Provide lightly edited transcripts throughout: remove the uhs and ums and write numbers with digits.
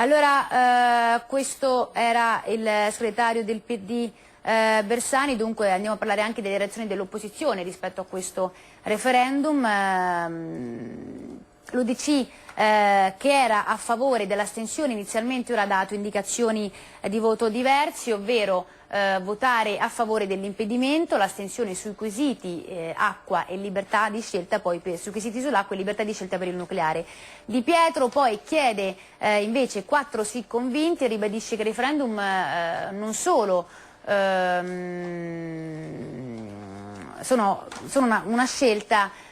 Allora, questo era il segretario del PD Bersani. Dunque andiamo a parlare anche delle reazioni dell'opposizione rispetto a questo referendum. L'UDC che era a favore dell'astensione inizialmente ora ha dato indicazioni di voto diversi, ovvero votare a favore dell'impedimento, l'astensione sui quesiti acqua e libertà di scelta, poi sui quesiti sull'acqua e libertà di scelta per il nucleare. Di Pietro poi chiede invece 4 sì convinti e ribadisce che il referendum non solo sono una scelta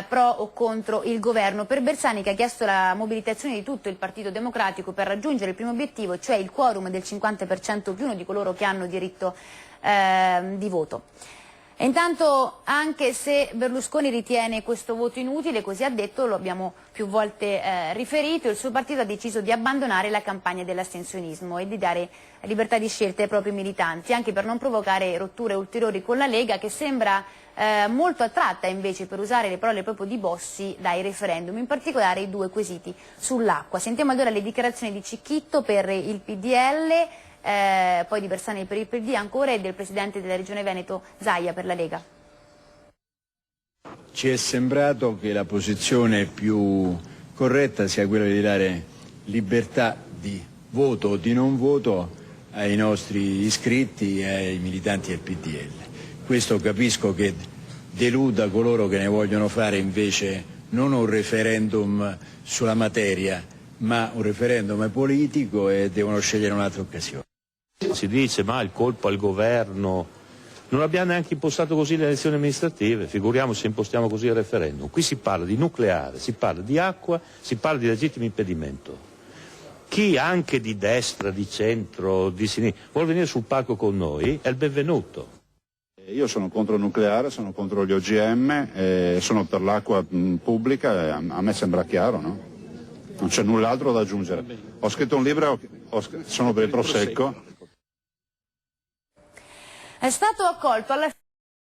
pro o contro il governo. Per Bersani, che ha chiesto la mobilitazione di tutto il Partito Democratico per raggiungere il primo obiettivo, cioè il quorum del 50% più uno di coloro che hanno diritto di voto. E intanto, anche se Berlusconi ritiene questo voto inutile, così ha detto, lo abbiamo più volte riferito, il suo partito ha deciso di abbandonare la campagna dell'astensionismo e di dare libertà di scelta ai propri militanti, anche per non provocare rotture ulteriori con la Lega, che sembra molto attratta invece, per usare le parole proprio di Bossi, dai referendum, in particolare i 2 quesiti sull'acqua. Sentiamo allora le dichiarazioni di Cicchitto per il PDL, poi di Bersani per il PD ancora e del Presidente della Regione Veneto Zaia per la Lega. Ci è sembrato che la posizione più corretta sia quella di dare libertà di voto o di non voto ai nostri iscritti e ai militanti del PDL. Questo capisco che deluda coloro che ne vogliono fare invece non un referendum sulla materia, ma un referendum politico, e devono scegliere un'altra occasione. Si dice ma il colpo al governo, non abbiamo neanche impostato così le elezioni amministrative, figuriamoci se impostiamo così il referendum. Qui si parla di nucleare, si parla di acqua, si parla di legittimo impedimento. Chi anche di destra, di centro, di sinistra vuol venire sul palco con noi è il benvenuto. Io sono contro il nucleare, sono contro gli OGM, sono per l'acqua pubblica, a me sembra chiaro, no? Non c'è null'altro da aggiungere. Ho scritto un libro, sono per il Prosecco. È stato accolto alla